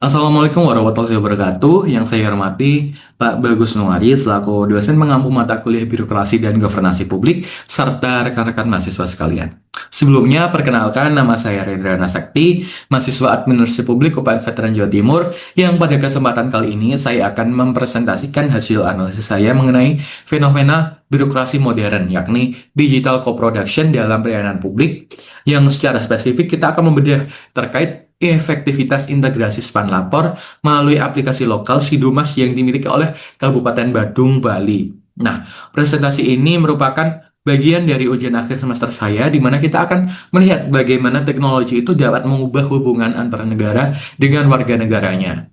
Assalamualaikum warahmatullahi wabarakatuh. Yang saya hormati Pak Bagus Nuari selaku dosen mengampu mata kuliah Birokrasi dan Governansi Publik serta rekan-rekan mahasiswa sekalian. Sebelumnya, perkenalkan nama saya Rendrana Sakti, mahasiswa Administrasi Publik UPN Veteran Jawa Timur, yang pada kesempatan kali ini saya akan mempresentasikan hasil analisis saya mengenai fenomena birokrasi modern, yakni digital co-production dalam pelayanan publik, yang secara spesifik kita akan membedah terkait efektivitas integrasi span lapor melalui aplikasi lokal Sidumas yang dimiliki oleh Kabupaten Badung, Bali. Nah, presentasi ini merupakan bagian dari ujian akhir semester saya, di mana kita akan melihat bagaimana teknologi itu dapat mengubah hubungan antara negara dengan warga negaranya.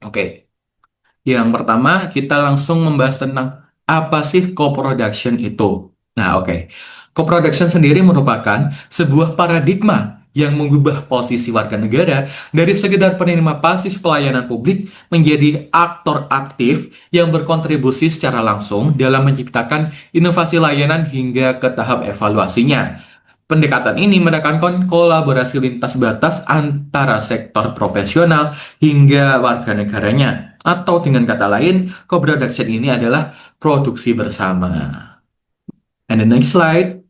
Oke, yang pertama kita langsung membahas tentang apa sih co-production itu. Nah, oke. Co-production sendiri merupakan sebuah paradigma yang mengubah posisi warga negara dari sekedar penerima pasif pelayanan publik menjadi aktor aktif yang berkontribusi secara langsung dalam menciptakan inovasi layanan hingga ke tahap evaluasinya. Pendekatan ini menekankan kolaborasi lintas batas antara sektor profesional hingga warga negaranya. Atau dengan kata lain, co-production ini adalah produksi bersama. And the next slide.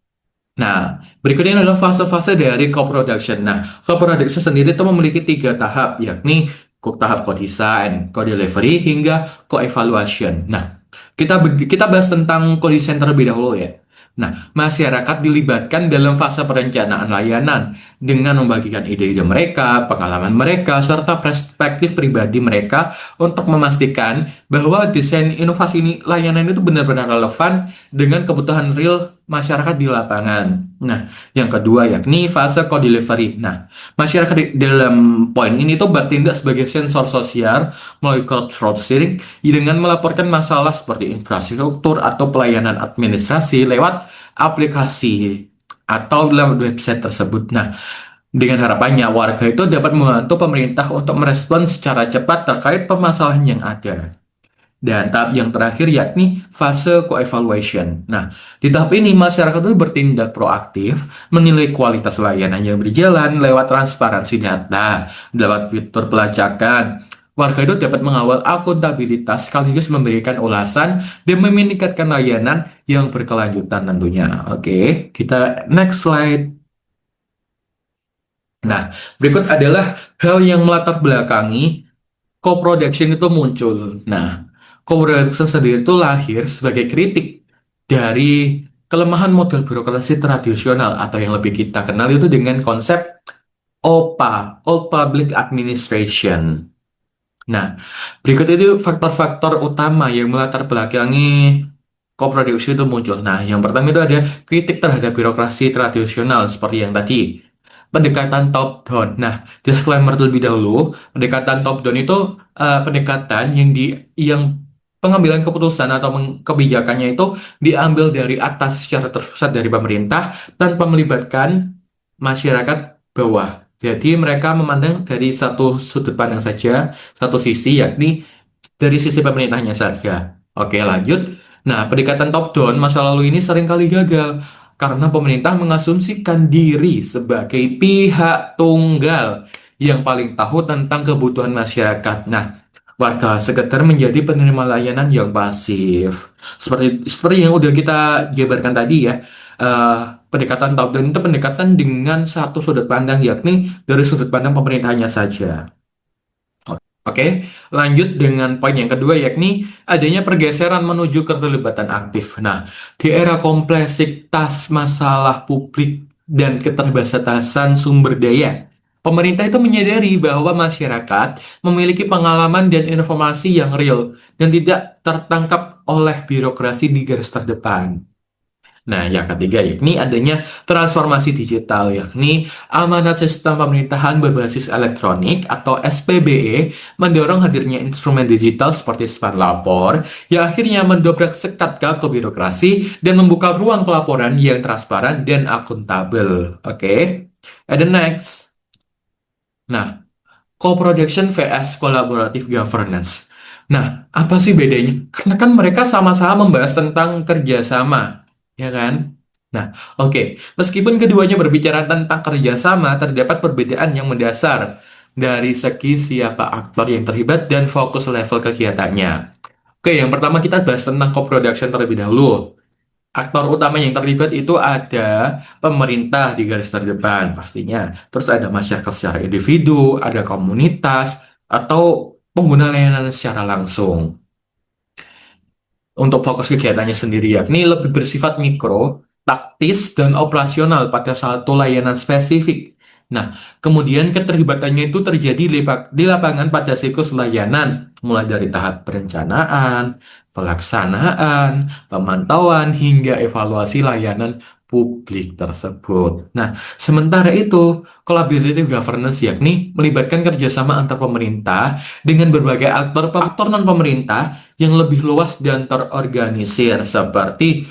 Nah, berikutnya adalah fase-fase dari co-production. Nah, co-production sendiri itu memiliki tiga tahap, yakni tahap co-design, co-delivery, hingga co-evaluation. Nah, kita bahas tentang co-design terlebih dahulu ya. Nah, masyarakat dilibatkan dalam fase perencanaan layanan dengan membagikan ide-ide mereka, pengalaman mereka, serta perspektif pribadi mereka untuk memastikan bahwa desain inovasi ini layanan itu benar-benar relevan dengan kebutuhan real masyarakat di lapangan. Nah, yang kedua yakni fase co-delivery. Nah, masyarakat dalam poin ini tuh bertindak sebagai sensor sosial melalui crowdsourcing dengan melaporkan masalah seperti infrastruktur atau pelayanan administrasi lewat aplikasi atau lewat website tersebut. Nah, dengan harapannya warga itu dapat membantu pemerintah untuk merespon secara cepat terkait permasalahan yang ada. Dan tahap yang terakhir yakni fase co-evaluation. Nah, di tahap ini masyarakat itu bertindak proaktif, menilai kualitas layanan yang berjalan lewat transparansi data, lewat fitur pelacakan. Warga itu dapat mengawal akuntabilitas sekaligus memberikan ulasan dan meningkatkan layanan yang berkelanjutan tentunya. Oke, kita next slide. Nah, berikut adalah hal yang melatar belakangi co-production itu muncul. Nah, co-production sendiri itu lahir sebagai kritik dari kelemahan model birokrasi tradisional atau yang lebih kita kenal itu dengan konsep OPA, Old Public Administration. Nah, berikut itu faktor-faktor utama yang melatar belakangi co-production itu muncul. Nah, yang pertama itu ada kritik terhadap birokrasi tradisional seperti yang tadi. Pendekatan top down. Nah, disclaimer terlebih dahulu, pendekatan top down itu pendekatan yang pengambilan keputusan atau kebijakannya itu diambil dari atas secara terpusat dari pemerintah tanpa melibatkan masyarakat bawah. Jadi mereka memandang dari satu sudut pandang saja, satu sisi, yakni dari sisi pemerintahnya saja. Oke, lanjut. Nah, pendekatan top down masa lalu ini seringkali gagal karena pemerintah mengasumsikan diri sebagai pihak tunggal yang paling tahu tentang kebutuhan masyarakat. Nah, warga sekedar menjadi penerima layanan yang pasif. Seperti yang udah kita jabarkan tadi ya. Pendekatan top down itu pendekatan dengan satu sudut pandang, yakni dari sudut pandang pemerintahnya saja. Oke, lanjut dengan poin yang kedua, yakni adanya pergeseran menuju keterlibatan aktif. Nah, di era kompleksitas masalah publik dan keterbatasan sumber daya, pemerintah itu menyadari bahwa masyarakat memiliki pengalaman dan informasi yang real dan tidak tertangkap oleh birokrasi di garis terdepan. Nah, yang ketiga yakni adanya transformasi digital, yakni amanat sistem pemerintahan berbasis elektronik atau SPBE mendorong hadirnya instrumen digital seperti span lapor yang akhirnya mendobrak sekat ke birokrasi dan membuka ruang pelaporan yang transparan dan akuntabel. Oke, and the next. Nah, co-production vs collaborative governance. Nah, apa sih bedanya? Karena kan mereka sama-sama membahas tentang kerjasama, ya kan? Nah, oke. Meskipun keduanya berbicara tentang kerjasama, terdapat perbedaan yang mendasar. dari segi siapa aktor yang terlibat dan fokus level kegiatannya. Oke, yang pertama kita bahas tentang co-production terlebih dahulu. Aktor utama yang terlibat itu ada pemerintah di garis terdepan pastinya. Terus ada masyarakat secara individu, ada komunitas, atau pengguna layanan secara langsung. Untuk fokus kegiatannya sendiri yakni lebih bersifat mikro, taktis, dan operasional pada satu layanan spesifik. Nah, kemudian keterlibatannya itu terjadi di lapangan pada siklus layanan, mulai dari tahap perencanaan, pelaksanaan, pemantauan, hingga evaluasi layanan publik tersebut. Nah, sementara itu, collaborative governance yakni melibatkan kerjasama antar pemerintah dengan berbagai aktor non-pemerintah yang lebih luas dan terorganisir seperti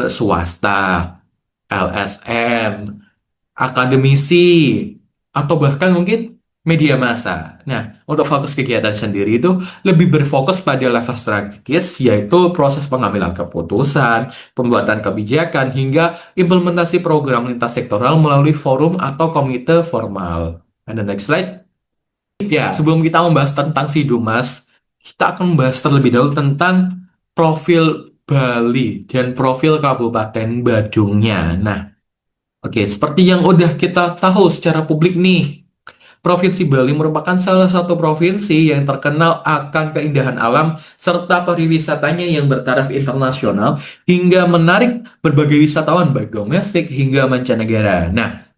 swasta, LSM, akademisi, atau bahkan mungkin media massa. Nah, untuk fokus kegiatan sendiri itu lebih berfokus pada level strategis, yaitu proses pengambilan keputusan, pembuatan kebijakan, hingga implementasi program lintas sektoral melalui forum atau komite formal. And the next slide. Ya, sebelum kita membahas tentang si Dumas, kita akan membahas terlebih dahulu tentang profil Bali dan profil Kabupaten Badungnya. Nah, oke, seperti yang udah kita tahu secara publik nih, Provinsi Bali merupakan salah satu provinsi yang terkenal akan keindahan alam serta pariwisatanya yang bertaraf internasional hingga menarik berbagai wisatawan baik domestik hingga mancanegara. Nah,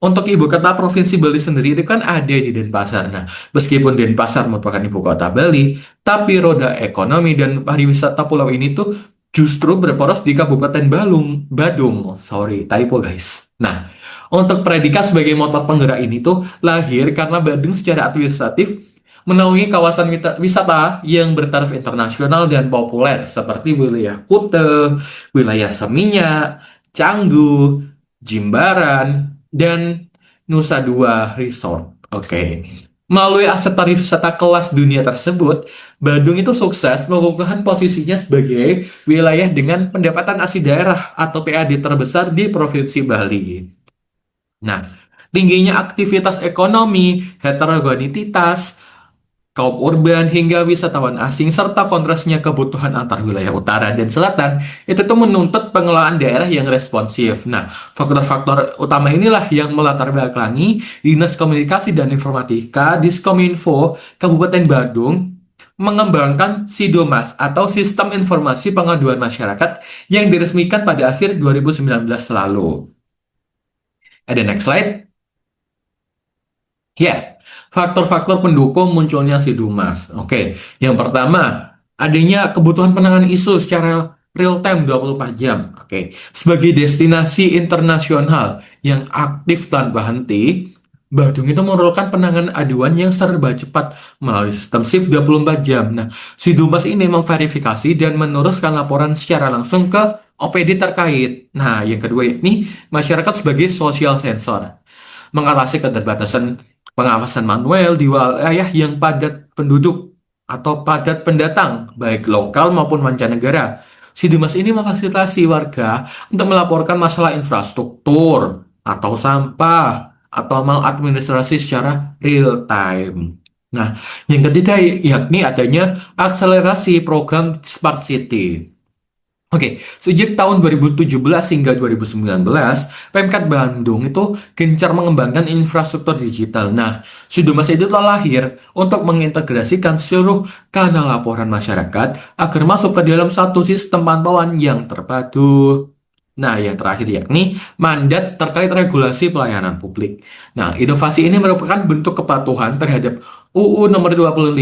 untuk ibu kota Provinsi Bali sendiri itu kan ada di Denpasar. Nah, meskipun Denpasar merupakan ibu kota Bali, tapi roda ekonomi dan pariwisata pulau ini tuh justru berporos di Kabupaten Badung. Sorry, typo guys. Nah, untuk predikat sebagai motor penggerak ini tuh lahir karena Badung secara administratif menaungi kawasan wisata yang bertaraf internasional dan populer seperti wilayah Kute, wilayah Seminyak, Canggu, Jimbaran, dan Nusa Dua Resort. Oke. Melalui aset pariwisata kelas dunia tersebut, Bandung itu sukses mengukuhkan posisinya sebagai wilayah dengan pendapatan asli daerah atau PAD terbesar di Provinsi Bali. Nah, tingginya aktivitas ekonomi, heterogenitas, kaum urban hingga wisatawan asing serta kontrasnya kebutuhan antar wilayah utara dan selatan itu tuh menuntut pengelolaan daerah yang responsif. Nah, faktor-faktor utama inilah yang melatar belakangi Dinas Komunikasi dan Informatika Diskominfo Kabupaten Badung mengembangkan SIDOMAS atau Sistem Informasi Pengaduan Masyarakat yang diresmikan pada akhir 2019 lalu. Ada next slide. Ya, faktor-faktor pendukung munculnya si Dumas. Oke, yang pertama, adanya kebutuhan penanganan isu secara real time 24 jam. Oke, sebagai destinasi internasional yang aktif tanpa henti, Badung itu memerlukan penanganan aduan yang serba cepat melalui sistem shift 24 jam. Nah, si Dumas ini memverifikasi dan meneruskan laporan secara langsung ke OPD terkait. Nah, yang kedua ini masyarakat sebagai social sensor mengatasi keterbatasan pengawasan manual di wilayah yang padat penduduk atau padat pendatang, baik lokal maupun mancanegara. Si Dimas ini memfasilitasi warga untuk melaporkan masalah infrastruktur atau sampah atau maladministrasi secara real time. Nah, yang ketiga yakni adanya akselerasi program Smart City. Oke, sejak tahun 2017 hingga 2019, Pemkab Bandung itu gencar mengembangkan infrastruktur digital. Nah, Sidomas itu telah lahir untuk mengintegrasikan seluruh kanal laporan masyarakat agar masuk ke dalam satu sistem pantauan yang terpadu. Nah, yang terakhir yakni mandat terkait regulasi pelayanan publik. Nah, inovasi ini merupakan bentuk kepatuhan terhadap UU nomor 25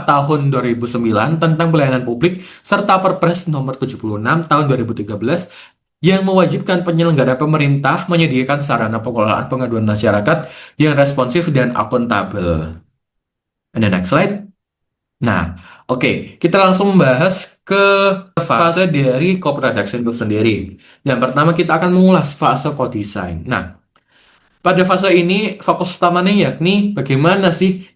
tahun 2009 tentang pelayanan publik serta Perpres nomor 76 tahun 2013 yang mewajibkan penyelenggara pemerintah menyediakan sarana pengelolaan pengaduan masyarakat yang responsif dan akuntabel. And the next slide. Nah, oke, kita langsung membahas ke fase dari co-production itu sendiri. Yang pertama kita akan mengulas fase co-design. Nah, pada fase ini fokus utamanya yakni bagaimana sih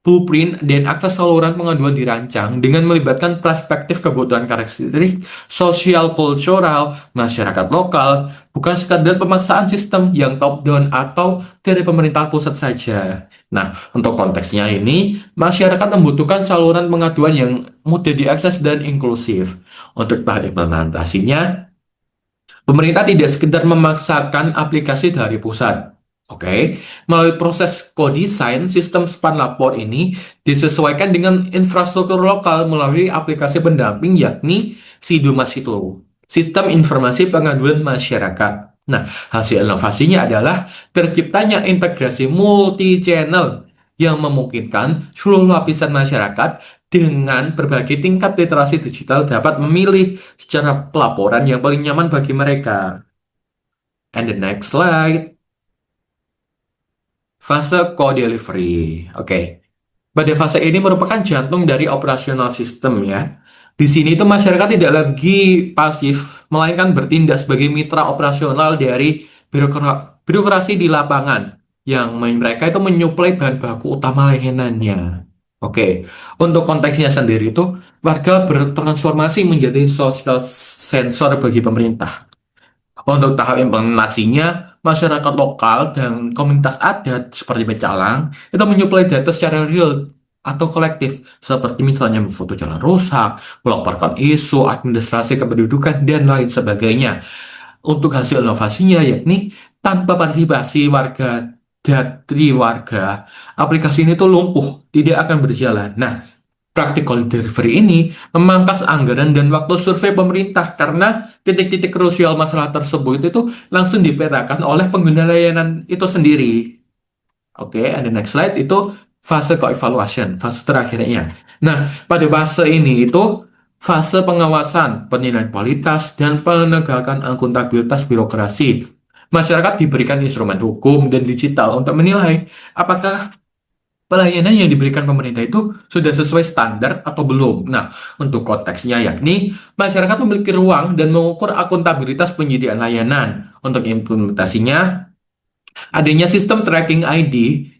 blueprint, dan akses saluran pengaduan dirancang dengan melibatkan perspektif kebutuhan karakteristik sosial kultural masyarakat lokal, bukan sekadar pemaksaan sistem yang top-down atau dari pemerintah pusat saja. Nah, untuk konteksnya ini, masyarakat membutuhkan saluran pengaduan yang mudah diakses dan inklusif. Untuk tahap implementasinya, pemerintah tidak sekedar memaksakan aplikasi dari pusat. Oke, melalui proses kodesain, sistem span lapor ini disesuaikan dengan infrastruktur lokal melalui aplikasi pendamping yakni SIDUMAS itu, Sistem Informasi Pengaduan Masyarakat. Nah, hasil inovasinya adalah terciptanya integrasi multi-channel yang memungkinkan seluruh lapisan masyarakat dengan berbagai tingkat literasi digital dapat memilih secara pelaporan yang paling nyaman bagi mereka. And the next slide, fase co-delivery. Oke, pada fase ini merupakan jantung dari operasional sistem ya. Di sini itu masyarakat tidak lagi pasif, melainkan bertindak sebagai mitra operasional dari birokrasi di lapangan yang mereka itu menyuplai bahan baku utama layanannya. Oke, untuk konteksnya sendiri itu warga bertransformasi menjadi social sensor bagi pemerintah. Untuk tahap implementasinya, masyarakat lokal dan komunitas adat seperti Pecalang itu menyuplai data secara real atau kolektif, seperti misalnya memfoto jalan rusak, melaporkan isu, administrasi kependudukan, dan lain sebagainya. Untuk hasil inovasinya, yakni tanpa partisipasi warga dari warga, aplikasi ini tuh lumpuh, tidak akan berjalan. Nah, practical delivery ini memangkas anggaran dan waktu survei pemerintah karena titik-titik krusial masalah tersebut itu langsung dipetakan oleh pengguna layanan itu sendiri. Oke, and the next slide itu fase co-evaluation, fase terakhirnya. Nah, pada fase ini itu fase pengawasan, penilaian kualitas, dan penegakan akuntabilitas birokrasi. Masyarakat diberikan instrumen hukum dan digital untuk menilai apakah pelayanan yang diberikan pemerintah itu sudah sesuai standar atau belum. Nah, untuk konteksnya yakni masyarakat memiliki ruang dan mengukur akuntabilitas penyediaan layanan. Untuk implementasinya, adanya sistem tracking ID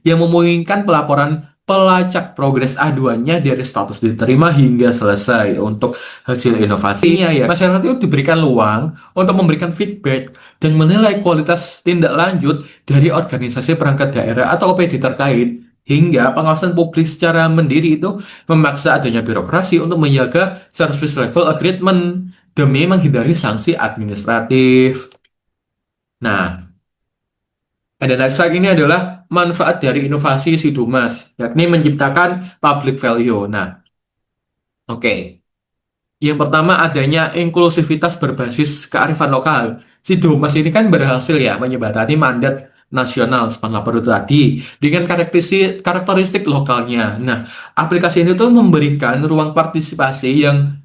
yang memungkinkan pelaporan pelacak progres aduannya dari status diterima hingga selesai. Untuk hasil inovasinya ya, masyarakat itu diberikan ruang untuk memberikan feedback dan menilai kualitas tindak lanjut dari organisasi perangkat daerah atau OPD terkait. Hingga pengawasan publik secara mandiri itu memaksa adanya birokrasi untuk menjaga service level agreement demi menghindari sanksi administratif. Nah, ada next slide ini adalah manfaat dari inovasi Sidumas, yakni menciptakan public value. Nah, oke. Yang pertama adanya inklusivitas berbasis kearifan lokal. Sidumas ini kan berhasil ya menyebatani mandat nasional sepanjang itu tadi dengan karakteristik lokalnya. Nah, aplikasi ini tuh memberikan ruang partisipasi yang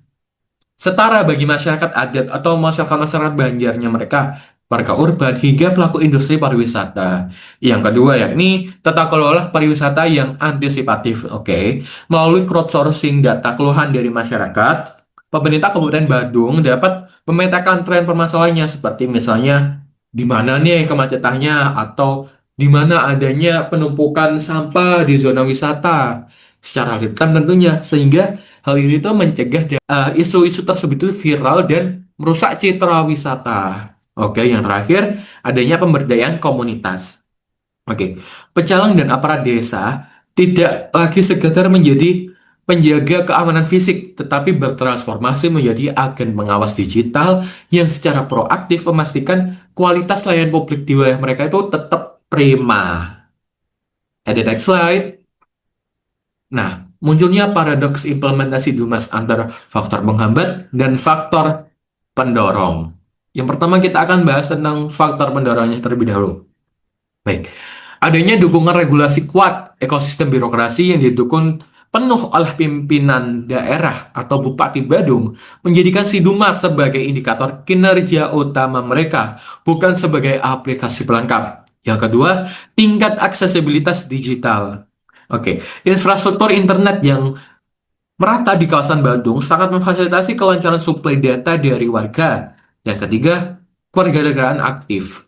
setara bagi masyarakat adat atau masyarakat-masyarakat Banjarnya mereka, warga urban, hingga pelaku industri pariwisata. Yang kedua yakni tata kelola pariwisata yang antisipatif. Oke, melalui crowdsourcing data keluhan dari masyarakat, pemerintah Kabupaten Badung dapat memetakan tren permasalahannya seperti misalnya di mana nih kemacetannya atau di mana adanya penumpukan sampah di zona wisata secara real time tentunya, sehingga hal ini tuh mencegah isu-isu tersebut itu viral dan merusak citra wisata. Oke, yang terakhir adanya pemberdayaan komunitas. Oke, pecalang dan aparat desa tidak lagi sekedar menjadi penjaga keamanan fisik, tetapi bertransformasi menjadi agen pengawas digital yang secara proaktif memastikan kualitas layanan publik di wilayah mereka itu tetap prima. Ada next slide. Nah, munculnya paradoks implementasi Dumas antara faktor penghambat dan faktor pendorong. Yang pertama kita akan bahas tentang faktor pendorongnya terlebih dahulu. Baik, adanya dukungan regulasi kuat ekosistem birokrasi yang didukung penuh oleh pimpinan daerah atau Bupati Badung menjadikan Sidumas sebagai indikator kinerja utama mereka, bukan sebagai aplikasi pelengkap. Yang kedua, tingkat aksesibilitas digital. Oke, infrastruktur internet yang merata di kawasan Bandung sangat memfasilitasi kelancaran suplai data dari warga. Yang ketiga, kewarganegaraan aktif.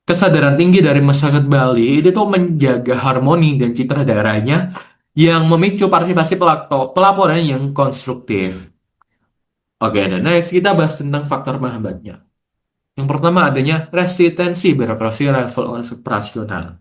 Kesadaran tinggi dari masyarakat Bali itu tuh menjaga harmoni dan citra daerahnya yang memicu partisipasi pelaporan yang konstruktif. Oke, dan next kita bahas tentang faktor penghambatnya. Yang pertama adanya resistensi birokrasi level operasional.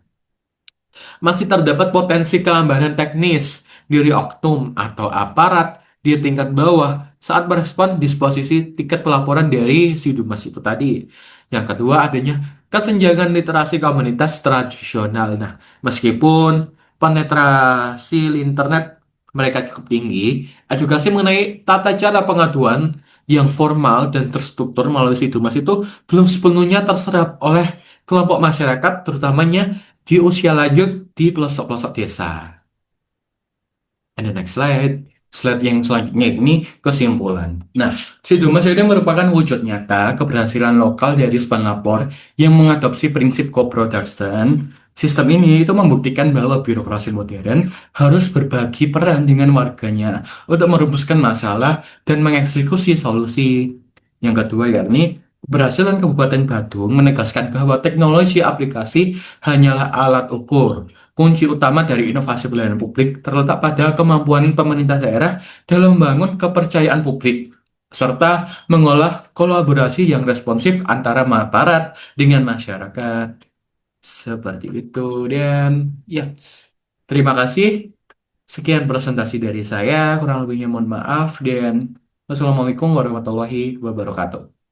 Masih terdapat potensi kelambanan teknis dari oknum atau aparat di tingkat bawah saat merespon disposisi tiket pelaporan dari si Dumas itu tadi. Yang kedua adanya kesenjangan literasi komunitas tradisional. Nah, meskipun penetrasi internet mereka cukup tinggi, edukasi mengenai tata cara pengaduan yang formal dan terstruktur melalui si Dumas itu belum sepenuhnya terserap oleh kelompok masyarakat, terutamanya di usia lanjut di pelosok-pelosok desa. And the next slide. Slide yang selanjutnya ini kesimpulan. Nah, Sido Mas ini merupakan wujud nyata keberhasilan lokal dari Span Lapor yang mengadopsi prinsip co-production. Sistem ini itu membuktikan bahwa birokrasi modern harus berbagi peran dengan warganya untuk merumuskan masalah dan mengeksekusi solusi. Yang kedua yakni keberhasilan Kabupaten Badung menegaskan bahwa teknologi aplikasi hanyalah alat ukur. Kunci utama dari inovasi pelayanan publik terletak pada kemampuan pemerintah daerah dalam membangun kepercayaan publik, serta mengolah kolaborasi yang responsif antara aparat dengan masyarakat. Seperti itu. Dan ya, terima kasih. Sekian presentasi dari saya. Kurang lebihnya mohon maaf. Dan wassalamualaikum warahmatullahi wabarakatuh.